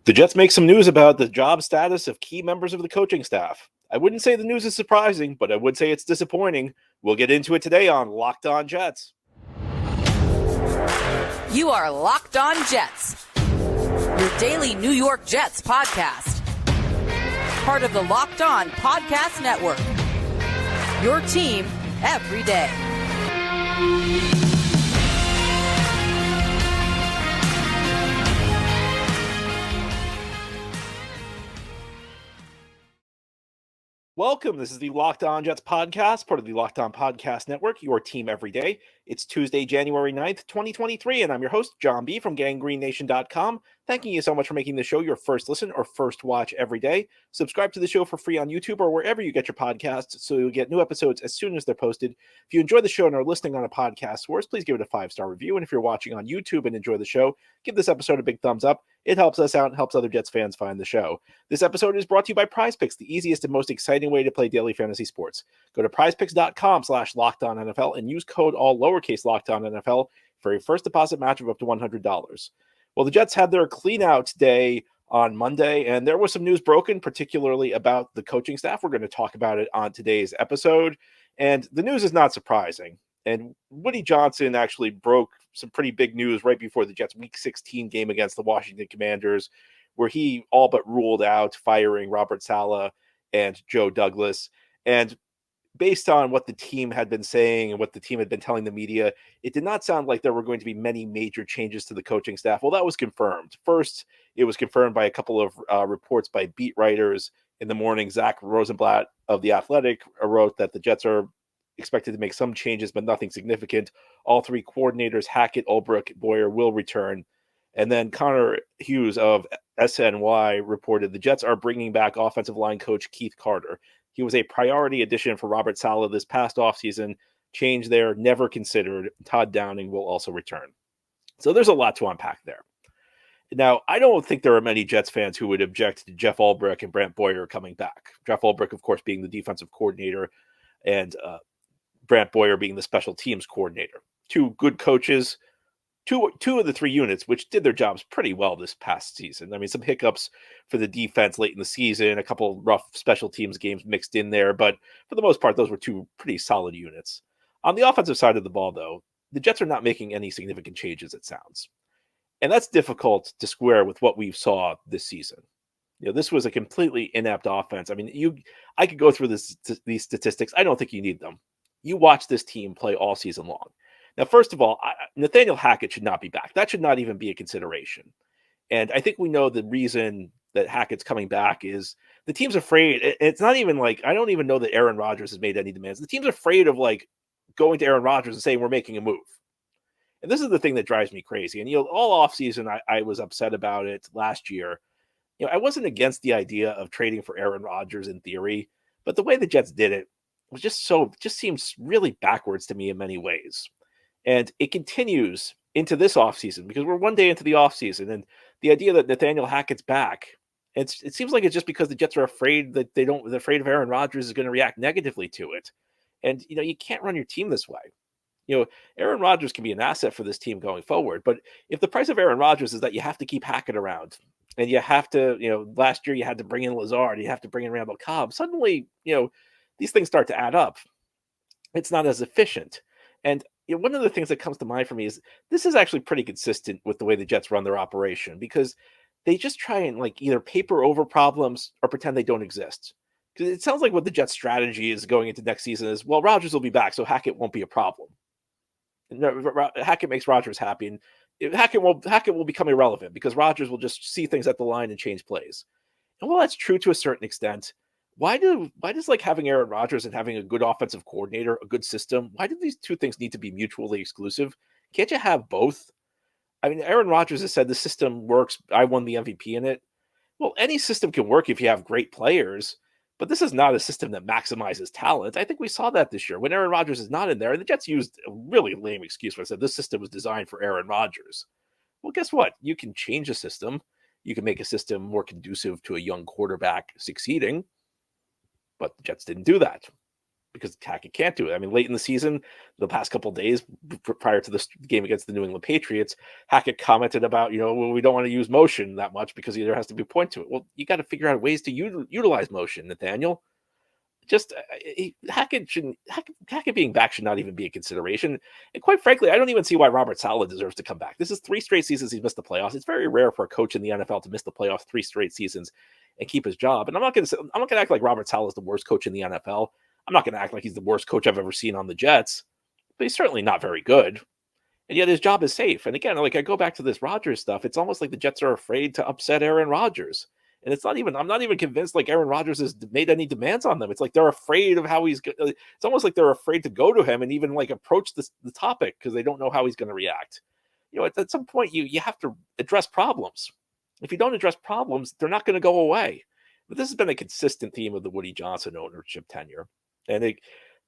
The Jets make some news about the job status of key members of the coaching staff. I wouldn't say the news is surprising, but I would say it's disappointing. We'll get into it today on Locked On Jets. You are Locked On Jets, your daily New York Jets podcast. Part of the Locked On Podcast Network, your team every day. Welcome. This is the Locked On Jets podcast, part of the Locked On Podcast Network, your team every day. It's Tuesday, January 9th, 2023, and I'm your host, John B. from GanggreenNation.com. Thanking you so much for making the show your first listen or first watch every day. Subscribe to the show for free on YouTube or wherever you get your podcasts so you'll get new episodes as soon as they're posted. If you enjoy the show and are listening on a podcast source, please give it a 5-star review. And if you're watching on YouTube and enjoy the show, give this episode a big thumbs up. It helps us out and helps other Jets fans find the show. This episode is brought to you by PrizePicks, the easiest and most exciting way to play daily fantasy sports. Go to prizepicks.com/LockedOnNFL and use code all lowercase LockedOnNFL for a first deposit match of up to $100. Well, the Jets had their clean out day on Monday, and there was some news broken, particularly about the coaching staff. We're going to talk about it on today's episode, and the news is not surprising. And Woody Johnson actually broke some pretty big news right before the Jets' Week 16 game against the Washington Commanders, where he all but ruled out firing Robert Saleh and Joe Douglas. And based on what the team had been saying and what the team had been telling the media, it did not sound like there were going to be many major changes to the coaching staff. Well, that was confirmed. First, it was confirmed by a couple of reports by beat writers in the morning. Zach Rosenblatt of The Athletic wrote that the Jets are expected to make some changes, but nothing significant. All three coordinators, Hackett, Ulbrich, Boyer, will return. And then Connor Hughes of SNY reported the Jets are bringing back offensive line coach Keith Carter. He was a priority addition for Robert Saleh this past offseason. Change there, never considered. Todd Downing will also return. So there's a lot to unpack there. Now, I don't think there are many Jets fans who would object to Jeff Ulbrich and Brant Boyer coming back. Jeff Ulbrich, of course, being the defensive coordinator, and Brant Boyer being the special teams coordinator. Two good coaches, two of the three units, which did their jobs pretty well this past season. I mean, some hiccups for the defense late in the season, a couple rough special teams games mixed in there, but for the most part, those were two pretty solid units. On the offensive side of the ball, though, the Jets are not making any significant changes, it sounds. And that's difficult to square with what we saw this season. You know, this was a completely inept offense. I mean, I could go through these statistics. I don't think you need them. You watch this team play all season long. Now, first of all, Nathaniel Hackett should not be back. That should not even be a consideration. And I think we know the reason that Hackett's coming back is the team's afraid. It's not even like, I don't even know that Aaron Rodgers has made any demands. The team's afraid of like going to Aaron Rodgers and saying, we're making a move. And this is the thing that drives me crazy. And, all offseason, I was upset about it last year. I wasn't against the idea of trading for Aaron Rodgers in theory, but the way the Jets did it was just seems really backwards to me in many ways. And it continues into this offseason because we're one day into the offseason, and the idea that Nathaniel Hackett's back, it seems like it's just because the Jets are afraid that they're afraid of Aaron Rodgers is going to react negatively to it. And, you can't run your team this way. Aaron Rodgers can be an asset for this team going forward, but if the price of Aaron Rodgers is that you have to keep Hackett around and you have to, last year you had to bring in Lazard, you have to bring in Randall Cobb, suddenly, these things start to add up. It's not as efficient. And one of the things that comes to mind for me is this is actually pretty consistent with the way the Jets run their operation because they just try and like either paper over problems or pretend they don't exist. Because it sounds like what the Jets' strategy is going into next season is, well, Rodgers will be back, so Hackett won't be a problem. Hackett makes Rodgers happy, and Hackett will become irrelevant because Rodgers will just see things at the line and change plays. And while that's true to a certain extent, why does like having Aaron Rodgers and having a good offensive coordinator, a good system, why do these two things need to be mutually exclusive? Can't you have both? I mean, Aaron Rodgers has said the system works. I won the MVP in it. Well, any system can work if you have great players, but this is not a system that maximizes talent. I think we saw that this year when Aaron Rodgers is not in there. And the Jets used a really lame excuse when I said this system was designed for Aaron Rodgers. Well, guess what? You can change a system. You can make a system more conducive to a young quarterback succeeding. But the Jets didn't do that. because Hackett can't do it. I mean, late in the season, the past couple of days prior to this game against the New England Patriots, Hackett commented about, well, we don't want to use motion that much because there has to be a point to it. Well, you got to figure out ways to utilize motion, Nathaniel. Just Hackett being back should not even be a consideration. And quite frankly, I don't even see why Robert Saleh deserves to come back. This is 3 straight seasons he's missed the playoffs. It's very rare for a coach in the NFL to miss the playoffs 3 straight seasons and keep his job. And I'm not going to act like Robert Saleh is the worst coach in the NFL. I'm not going to act like he's the worst coach I've ever seen on the Jets, but he's certainly not very good. And yet his job is safe. And again, like I go back to this Rodgers stuff, it's almost like the Jets are afraid to upset Aaron Rodgers. And I'm not even convinced like Aaron Rodgers has made any demands on them. It's like they're afraid of how it's almost like they're afraid to go to him and even like approach the topic because they don't know how he's going to react. At some point you have to address problems. If you don't address problems, they're not going to go away. But this has been a consistent theme of the Woody Johnson ownership tenure. And it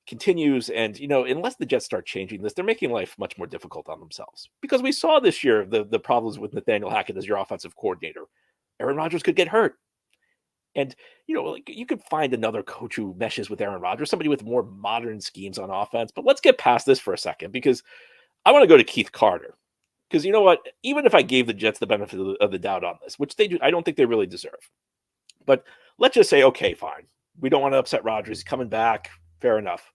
continues. And, unless the Jets start changing this, they're making life much more difficult on themselves. Because we saw this year the problems with Nathaniel Hackett as your offensive coordinator. Aaron Rodgers could get hurt. And, you could find another coach who meshes with Aaron Rodgers, somebody with more modern schemes on offense. But let's get past this for a second, because I want to go to Keith Carter. Because you know what? Even if I gave the Jets the benefit of the doubt on this, which they do, I don't think they really deserve. But let's just say, okay, fine. We don't want to upset Rodgers. He's coming back. Fair enough.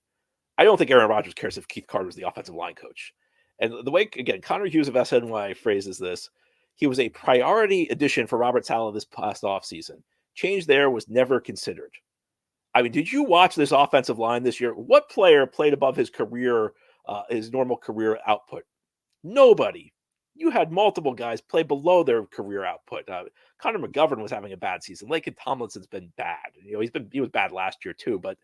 I don't think Aaron Rodgers cares if Keith Carter is the offensive line coach. And the way, again, Connor Hughes of SNY phrases this, he was a priority addition for Robert Saleh this past offseason. Change there was never considered. I mean, did you watch this offensive line this year? What player played above his normal career output? Nobody. You had multiple guys play below their career output. Connor McGovern was having a bad season. Laken Tomlinson's been bad. He was bad last year too. But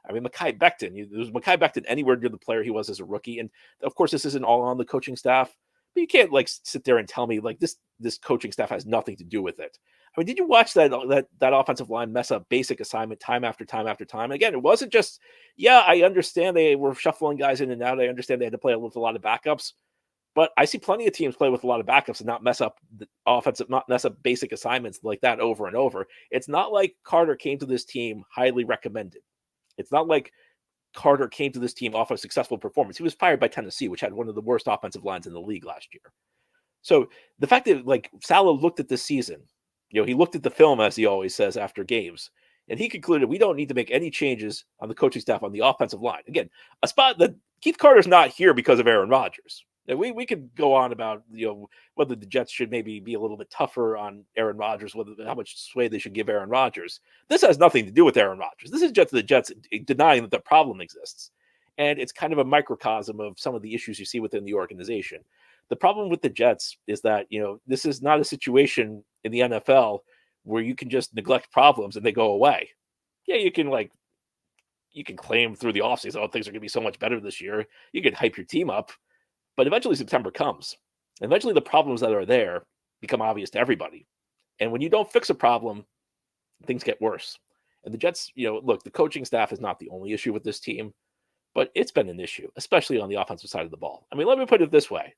I mean, Mekhi Becton. Was Mekhi Becton anywhere near the player he was as a rookie? And of course, this isn't all on the coaching staff. But you can't like sit there and tell me like this coaching staff has nothing to do with it. I mean, did you watch that offensive line mess up basic assignment time after time after time? Again, it wasn't just, I understand they were shuffling guys in and out. I understand they had to play with a lot of backups. But I see plenty of teams play with a lot of backups and not mess up basic assignments like that over and over. It's not like Carter came to this team highly recommended. It's not like Carter came to this team off a successful performance. He was fired by Tennessee, which had one of the worst offensive lines in the league last year. So the fact that like Saleh looked at this season, he looked at the film, as he always says after games, and he concluded we don't need to make any changes on the coaching staff on the offensive line. Again, a spot that Keith Carter's not here because of Aaron Rodgers. Now, we could go on about whether the Jets should maybe be a little bit tougher on Aaron Rodgers, how much sway they should give Aaron Rodgers. This has nothing to do with Aaron Rodgers. This is just the Jets denying that the problem exists. And it's kind of a microcosm of some of the issues you see within the organization. The problem with the Jets is that, this is not a situation in the NFL where you can just neglect problems and they go away. Yeah, you can claim through the offseason, things are going to be so much better this year. You can hype your team up. But eventually September comes. Eventually the problems that are there become obvious to everybody. And when you don't fix a problem, things get worse. And the Jets, look, the coaching staff is not the only issue with this team, but it's been an issue, especially on the offensive side of the ball. I mean, let me put it this way.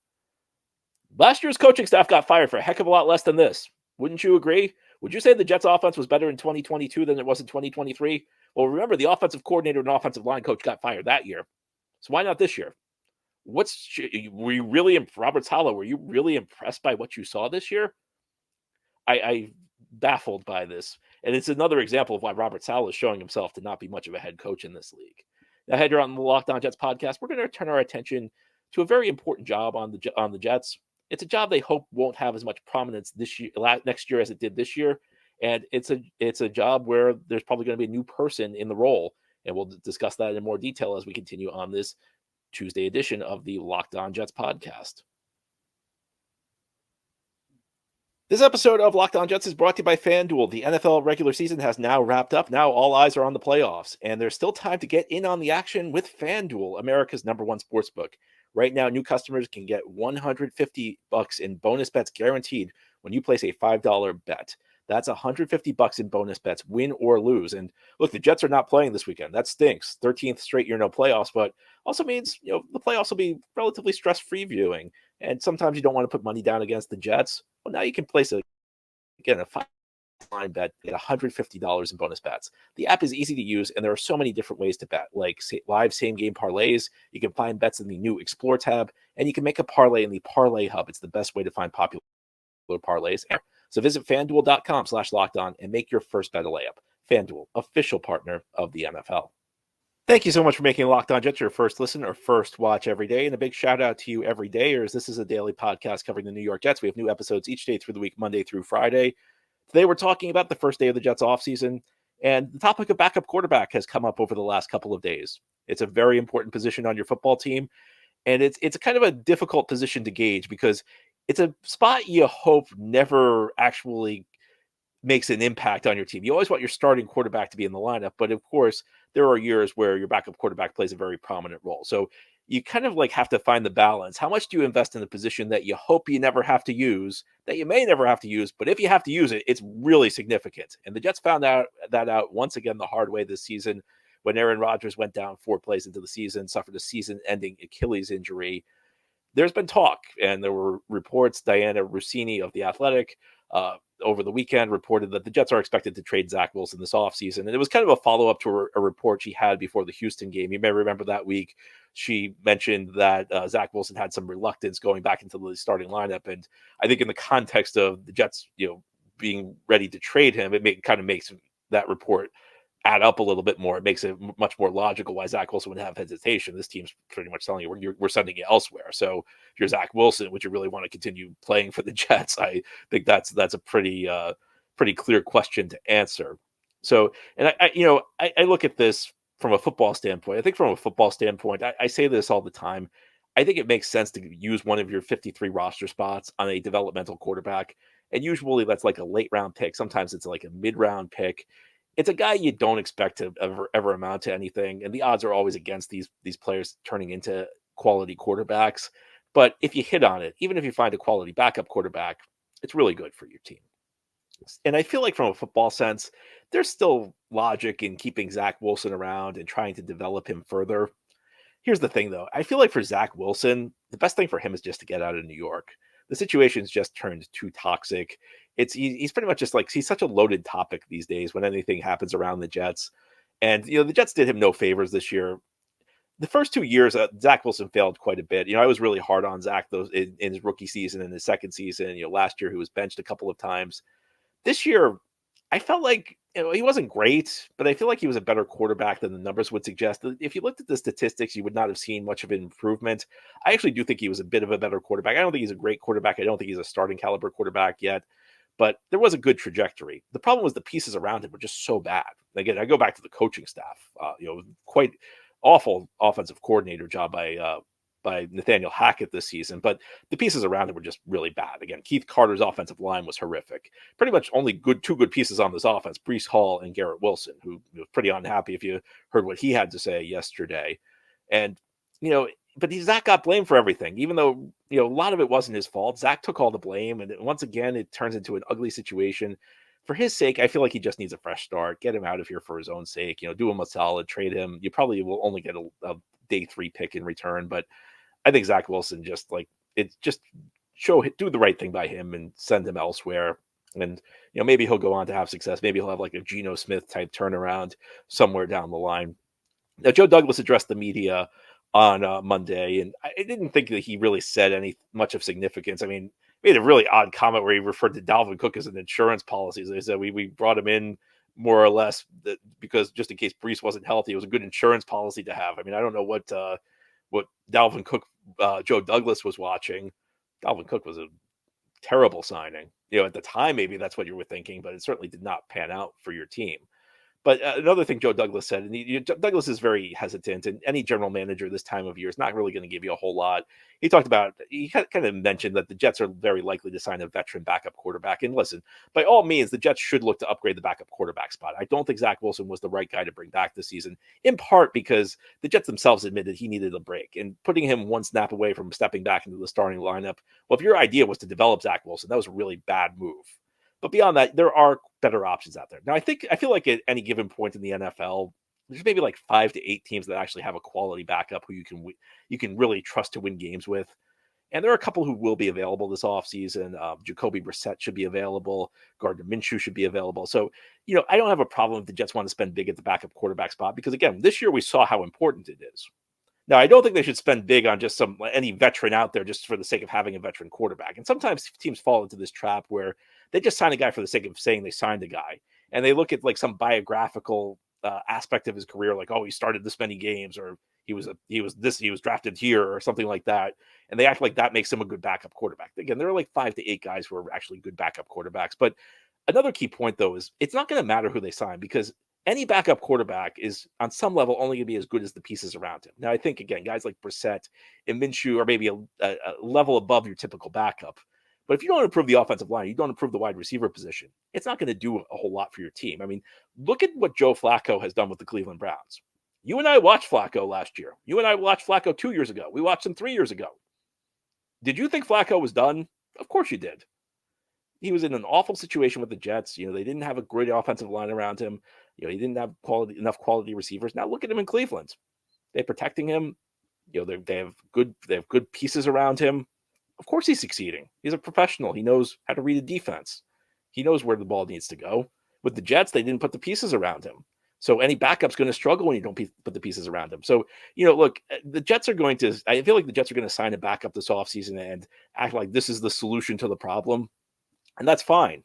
Last year's coaching staff got fired for a heck of a lot less than this. Wouldn't you agree? Would you say the Jets offense was better in 2022 than it was in 2023? Well, remember, the offensive coordinator and offensive line coach got fired that year. So why not this year? Were you really, Robert Saleh, were you really impressed by what you saw this year? I baffled by this. And it's another example of why Robert Saleh is showing himself to not be much of a head coach in this league. Now, here on the Locked On Jets podcast, we're going to turn our attention to a very important job on the Jets. It's a job they hope won't have as much prominence next year as it did this year. And it's a job where there's probably going to be a new person in the role. And we'll discuss that in more detail as we continue on this Tuesday edition of the Locked On Jets podcast. This episode of Locked On Jets is brought to you by FanDuel. The NFL regular season has now wrapped up. Now all eyes are on the playoffs, and there's still time to get in on the action with FanDuel, America's #1 sportsbook. Right now, new customers can get $150 in bonus bets guaranteed when you place a $5 bet. That's $150 in bonus bets, win or lose. And look, the Jets are not playing this weekend. That stinks. 13th straight year, no playoffs, but also means, the playoffs will be relatively stress-free viewing. And sometimes you don't want to put money down against the Jets. Well, now you can place a line bet, get $150 in bonus bets. The app is easy to use, and there are so many different ways to bet, like live same-game parlays. You can find bets in the new Explore tab, and you can make a parlay in the Parlay Hub. It's the best way to find popular parlays. So visit FanDuel.com/lockedon and make your first bet a layup. FanDuel, official partner of the NFL. Thank you so much for making Locked On Jets your first listen or first watch every day. And a big shout out to you everydayers. This is a daily podcast covering the New York Jets. We have new episodes each day through the week, Monday through Friday. Today we're talking about the first day of the Jets offseason, and the topic of backup quarterback has come up over the last couple of days. It's a very important position on your football team, and it's kind of a difficult position to gauge because it's a spot you hope never actually makes an impact on your team. You always want your starting quarterback to be in the lineup, but of course, there are years where your backup quarterback plays a very prominent role. So you kind of like have to find the balance. How much do you invest in the position that you hope you never have to use, that you may never have to use, but if you have to use it, it's really significant. And the Jets found out once again the hard way this season when Aaron Rodgers went down 4 plays into the season, suffered a season-ending Achilles injury. There's been talk, and there were reports. Diana Rossini of The Athletic over the weekend reported that the Jets are expected to trade Zach Wilson this offseason. And it was kind of a follow-up to a report she had before the Houston game. You may remember that week she mentioned that Zach Wilson had some reluctance going back into the starting lineup. And I think in the context of the Jets, being ready to trade him, kind of makes that report add up a little bit more. It makes it much more logical why Zach Wilson would have hesitation. This team's pretty much telling you we're sending you elsewhere. So if you're Zach Wilson, would you really want to continue playing for the Jets? I think that's a pretty clear question to answer. So, and I look at this from a football standpoint. I think from a football standpoint, I say this all the time. I think it makes sense to use one of your 53 roster spots on a developmental quarterback. And usually that's like a late round pick. Sometimes it's like a mid round pick. It's a guy you don't expect to ever amount to anything, and the odds are always against these players turning into quality quarterbacks. But if you hit on it, even if you find a quality backup quarterback, it's really good for your team. And I feel like from a football sense, there's still logic in keeping Zach Wilson around and trying to develop him further. Here's the thing, though. I feel like for Zach Wilson, the best thing for him is just to get out of New York. The situation's just turned too toxic. He's pretty much just like, he's such a loaded topic these days when anything happens around the Jets. And, the Jets did him no favors this year. The first 2 years, Zach Wilson failed quite a bit. I was really hard on Zach in his rookie season and his second season. Last year he was benched a couple of times. This year, I felt like he wasn't great, but I feel like he was a better quarterback than the numbers would suggest. If you looked at the statistics, you would not have seen much of an improvement. I actually do think he was a bit of a better quarterback. I don't think he's a great quarterback. I don't think he's a starting caliber quarterback yet, but there was a good trajectory. The problem was the pieces around him were just so bad. Again, I go back to the coaching staff. Quite awful offensive coordinator job by Nathaniel Hackett this season, but the pieces around him were just really bad. Again, Keith Carter's offensive line was horrific. Pretty much only two good pieces on this offense, Breece Hall and Garrett Wilson, who was pretty unhappy if you heard what he had to say yesterday. And, but Zach got blamed for everything, even though, a lot of it wasn't his fault. Zach took all the blame, and once again, it turns into an ugly situation. For his sake, I feel like he just needs a fresh start. Get him out of here for his own sake. Do him a solid, trade him. You probably will only get a day 3 pick in return, but I think Zach Wilson do the right thing by him and send him elsewhere. And, maybe he'll go on to have success. Maybe he'll have like a Geno Smith type turnaround somewhere down the line. Now, Joe Douglas addressed the media on Monday, and I didn't think that he really said much of significance. I mean, he made a really odd comment where he referred to Dalvin Cook as an insurance policy. They said we brought him in more or less because just in case Breece wasn't healthy, it was a good insurance policy to have. I mean, I don't know what Dalvin Cook, Joe Douglas was watching. Dalvin Cook was a terrible signing. At the time, maybe that's what you were thinking, but it certainly did not pan out for your team. But another thing Joe Douglas said, and Douglas is very hesitant, and any general manager this time of year is not really going to give you a whole lot. He kind of mentioned that the Jets are very likely to sign a veteran backup quarterback. And listen, by all means, the Jets should look to upgrade the backup quarterback spot. I don't think Zach Wilson was the right guy to bring back this season, in part because the Jets themselves admitted he needed a break. And putting him one snap away from stepping back into the starting lineup, well, if your idea was to develop Zach Wilson, that was a really bad move. But beyond that, there are better options out there. Now, I feel like at any given point in the NFL, there's maybe like 5 to 8 teams that actually have a quality backup who you can really trust to win games with. And there are a couple who will be available this offseason. Jacoby Brissett should be available. Gardner Minshew should be available. So, I don't have a problem if the Jets want to spend big at the backup quarterback spot because, again, this year we saw how important it is. Now, I don't think they should spend big on just any veteran out there just for the sake of having a veteran quarterback. And sometimes teams fall into this trap where they just sign a guy for the sake of saying they signed a guy. And they look at like some biographical aspect of his career, like, oh, he started this many games, or he was drafted here, or something like that. And they act like that makes him a good backup quarterback. Again, there are like 5 to 8 guys who are actually good backup quarterbacks. But another key point, though, is it's not going to matter who they sign because any backup quarterback is on some level only going to be as good as the pieces around him. Now, I think, again, guys like Brissett and Minshew are maybe a level above your typical backup. But if you don't improve the offensive line, you don't improve the wide receiver position, it's not going to do a whole lot for your team. I mean, look at what Joe Flacco has done with the Cleveland Browns. You and I watched Flacco last year. You and I watched Flacco 2 years ago. We watched him 3 years ago. Did you think Flacco was done? Of course you did. He was in an awful situation with the Jets. They didn't have a great offensive line around him. He didn't have enough quality receivers. Now look at him in Cleveland. They're protecting him. They have good pieces around him. Of course he's succeeding. He's a professional. He knows how to read a defense. He knows where the ball needs to go. With the Jets, they didn't put the pieces around him. So any backup's going to struggle when you don't put the pieces around him. So, look, the Jets are going to, I feel like the Jets are going to sign a backup this offseason and act like this is the solution to the problem. And that's fine.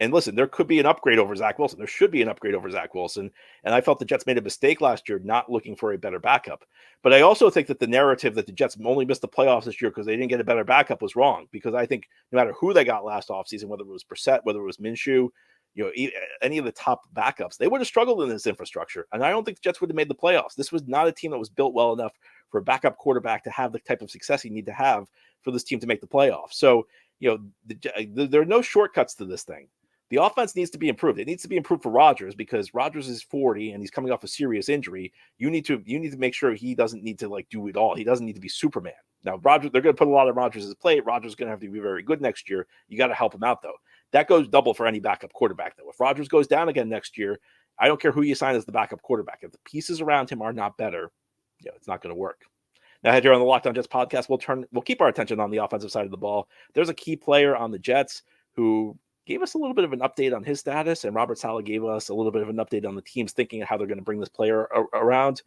And listen, there could be an upgrade over Zach Wilson. There should be an upgrade over Zach Wilson. And I felt the Jets made a mistake last year not looking for a better backup. But I also think that the narrative that the Jets only missed the playoffs this year because they didn't get a better backup was wrong. Because I think no matter who they got last offseason, whether it was Brissett, whether it was Minshew, any of the top backups, they would have struggled in this infrastructure. And I don't think the Jets would have made the playoffs. This was not a team that was built well enough for a backup quarterback to have the type of success you need to have for this team to make the playoffs. So, there are no shortcuts to this thing. The offense needs to be improved. It needs to be improved for Rodgers because Rodgers is 40 and he's coming off a serious injury. You need to make sure he doesn't need to do it all. He doesn't need to be Superman. Now, Rodgers, they're going to put a lot of Rodgers' plate. Rodgers is going to have to be very good next year. You got to help him out, though. That goes double for any backup quarterback, though. If Rodgers goes down again next year, I don't care who you sign as the backup quarterback. If the pieces around him are not better, it's not going to work. Now, here on the Locked On Jets podcast, we'll keep our attention on the offensive side of the ball. There's a key player on the Jets who gave us a little bit of an update on his status, and Robert Saleh gave us a little bit of an update on the team's thinking of how they're going to bring this player around.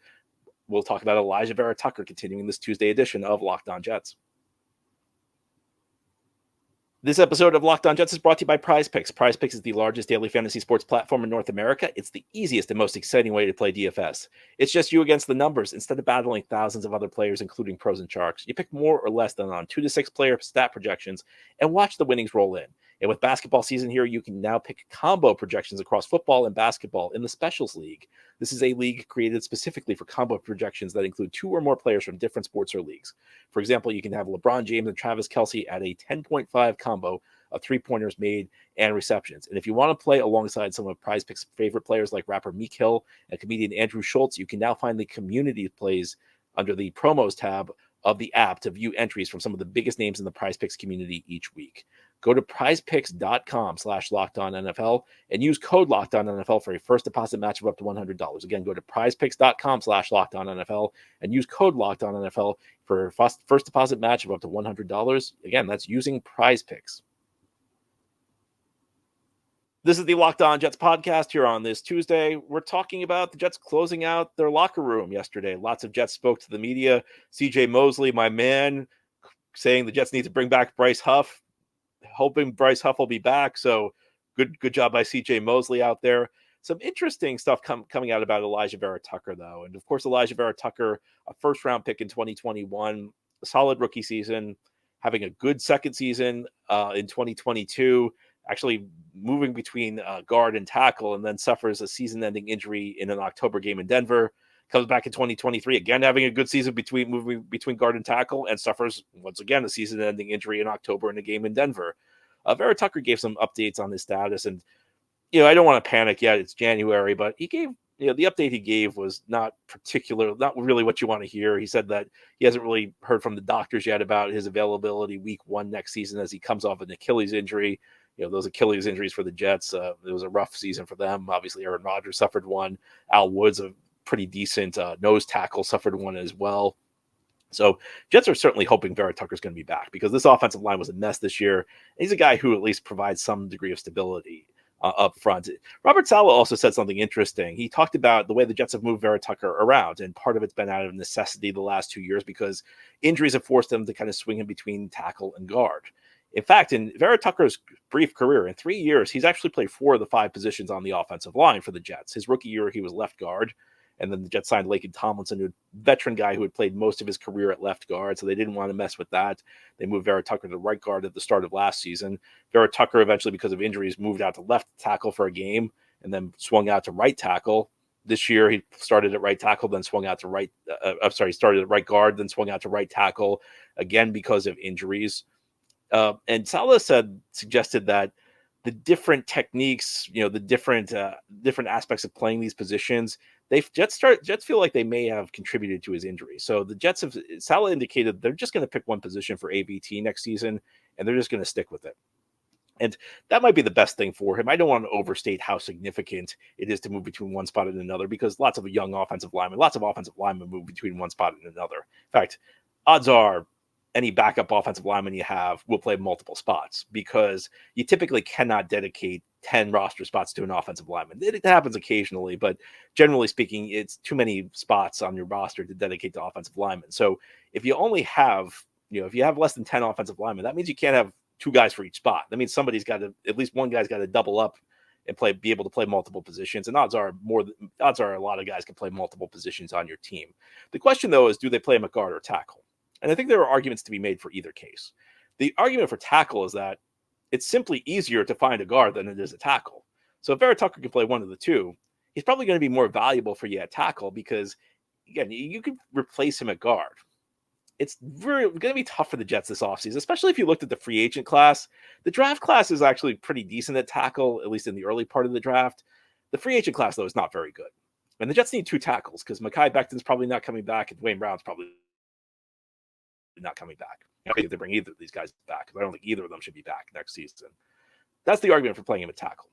We'll talk about Elijah Vera Tucker continuing this Tuesday edition of Locked On Jets. This episode of Locked On Jets is brought to you by PrizePicks. PrizePicks is the largest daily fantasy sports platform in North America. It's the easiest and most exciting way to play DFS. It's just you against the numbers instead of battling thousands of other players, including pros and sharks. You pick more or less than on 2 to 6 player stat projections and watch the winnings roll in. And with basketball season here, you can now pick combo projections across football and basketball in the Specials League. This is a league created specifically for combo projections that include 2 or more players from different sports or leagues. For example, you can have LeBron James and Travis Kelce at a 10.5 combo of 3-pointers made and receptions. And if you want to play alongside some of PrizePicks' favorite players like rapper Meek Hill and comedian Andrew Schultz, you can now find the community plays under the promos tab of the app to view entries from some of the biggest names in the PrizePicks community each week. Go to prizepicks.com/LockedOnNFL and use code LockedOnNFL for a first deposit match of up to $100. Again, go to prizepicks.com/LockedOnNFL and use code LockedOnNFL for a first deposit match of up to $100. Again, that's using PrizePicks. This is the Locked On Jets podcast here on this Tuesday. We're talking about the Jets closing out their locker room yesterday. Lots of Jets spoke to the media. CJ Mosley, my man, saying the Jets need to bring back Bryce Huff, hoping Bryce Huff will be back. So good job by CJ Mosley out there. Some interesting stuff coming out about Elijah Vera Tucker, though. And of course, Elijah Vera Tucker, a first-round pick in 2021, a solid rookie season, having a good second season in 2022, actually moving between guard and tackle, and then suffers a season-ending injury in an October game in Denver. Comes back in 2023, again having a good season moving between guard and tackle, and suffers once again a season-ending injury in October in a game in Denver. Vera Tucker gave some updates on his status, and I don't want to panic yet. It's January, but he gave the update he gave was not really what you want to hear. He said that he hasn't really heard from the doctors yet about his availability week 1 next season as he comes off an Achilles injury. Those Achilles injuries for the Jets, it was a rough season for them. Obviously, Aaron Rodgers suffered one. Al Woods, a pretty decent nose tackle, suffered one as well. So Jets are certainly hoping Vera Tucker's going to be back because this offensive line was a mess this year. He's a guy who at least provides some degree of stability up front. Robert Saleh also said something interesting. He talked about the way the Jets have moved Vera Tucker around, and part of it's been out of necessity the last 2 years because injuries have forced them to kind of swing in between tackle and guard. In fact, in Vera Tucker's brief career, in 3 years, he's actually played 4 of the 5 positions on the offensive line for the Jets. His rookie year, he was left guard. And then the Jets signed Laken Tomlinson, a veteran guy who had played most of his career at left guard, so they didn't want to mess with that. They moved Vera Tucker to right guard at the start of last season. Vera Tucker eventually, because of injuries, moved out to left tackle for a game and then swung out to right tackle. This year, he started at right tackle, then swung out to started at right guard, then swung out to right tackle, again because of injuries. And Saleh suggested that the different techniques, the different aspects of playing these positions, Jets feel like they may have contributed to his injury. So the Jets Saleh indicated they're just going to pick one position for AVT next season, and they're just going to stick with it. And that might be the best thing for him. I don't want to overstate how significant it is to move between one spot and another because lots of offensive linemen move between one spot and another. In fact, odds are any backup offensive lineman you have will play multiple spots because you typically cannot dedicate 10 roster spots to an offensive lineman. It happens occasionally, but generally speaking, it's too many spots on your roster to dedicate to offensive linemen. So if you only have, if you have less than 10 offensive linemen, that means you can't have 2 guys for each spot. That means at least one guy's got to double up and be able to play multiple positions. And odds are a lot of guys can play multiple positions on your team. The question though is, do they play him at guard or tackle? And I think there are arguments to be made for either case. The argument for tackle is that it's simply easier to find a guard than it is a tackle. So if Vera Tucker can play one of the two, he's probably going to be more valuable for you at tackle because, again, you could replace him at guard. It's going to be tough for the Jets this offseason, especially if you looked at the free agent class. The draft class is actually pretty decent at tackle, at least in the early part of the draft. The free agent class, though, is not very good. And the Jets need 2 tackles because Mekhi Becton's probably not coming back and Dwayne Brown's probably not coming back. I don't think they bring either of these guys back because I don't think either of them should be back next season. That's the argument for playing him at tackle.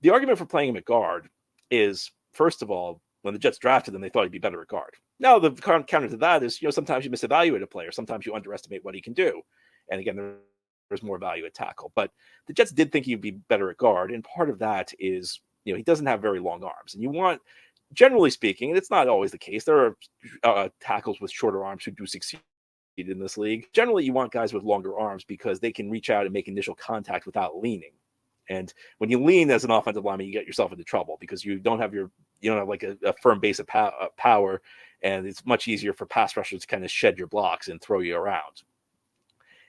The argument for playing him at guard is, first of all, when the Jets drafted him, they thought he'd be better at guard. Now, the counter to that is, sometimes you misevaluate a player. Sometimes you underestimate what he can do. And again, there's more value at tackle. But the Jets did think he'd be better at guard. And part of that is, he doesn't have very long arms. And you want, generally speaking, and it's not always the case, there are tackles with shorter arms who do succeed in this league. Generally, you want guys with longer arms because they can reach out and make initial contact without leaning. And when you lean as an offensive lineman, you get yourself into trouble because you don't have like a firm base of power, and it's much easier for pass rushers to kind of shed your blocks and throw you around.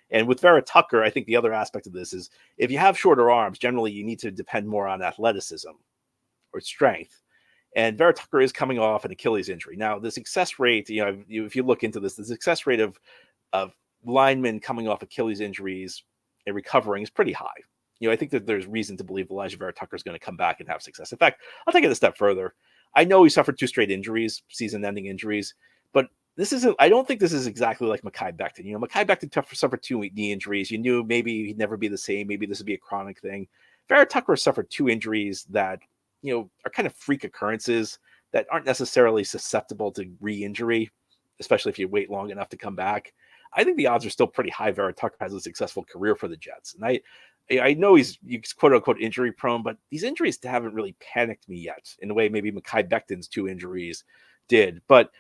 And with Vera Tucker, I think the other aspect of this is if you have shorter arms, generally you need to depend more on athleticism or strength. And Vera Tucker is coming off an Achilles injury. Now, the success rate, if you look into this, the success rate of linemen coming off Achilles injuries and recovering is pretty high. I think that there's reason to believe Elijah Vera Tucker is going to come back and have success. In fact, I'll take it a step further. I know he suffered 2 straight injuries, season-ending injuries, but I don't think this is exactly like Mekhi Becton. Mekhi Becton suffered 2 knee injuries. You knew maybe he'd never be the same. Maybe this would be a chronic thing. Vera Tucker suffered 2 injuries that are kind of freak occurrences that aren't necessarily susceptible to re-injury, especially if you wait long enough to come back. I think the odds are still pretty high Vera Tucker has a successful career for the Jets. And I know he's quote-unquote injury prone, but these injuries haven't really panicked me yet in the way maybe Mekhi Becton's 2 injuries did. But,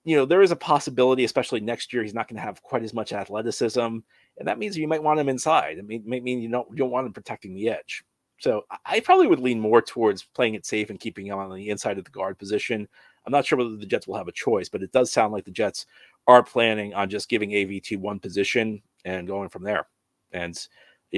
there is a possibility, especially next year, he's not going to have quite as much athleticism. And that means you might want him inside. It may mean you don't want him protecting the edge. So I probably would lean more towards playing it safe and keeping him on the inside of the guard position. I'm not sure whether the Jets will have a choice, but it does sound like the Jets are planning on just giving AVT one position and going from there. And,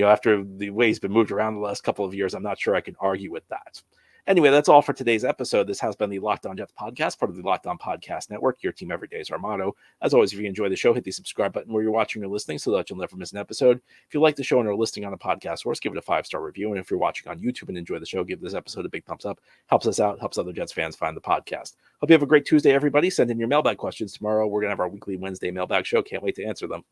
after the way he's been moved around the last couple of years, I'm not sure I can argue with that. Anyway, that's all for today's episode. This has been the Locked On Jets podcast, part of the Locked On Podcast Network. Your team every day is our motto. As always, if you enjoy the show, hit the subscribe button where you're watching or listening so that you'll never miss an episode. If you like the show and are listening on a podcast source, give it a 5-star review. And if you're watching on YouTube and enjoy the show, give this episode a big thumbs up. Helps us out, helps other Jets fans find the podcast. Hope you have a great Tuesday, everybody. Send in your mailbag questions tomorrow. We're going to have our weekly Wednesday mailbag show. Can't wait to answer them.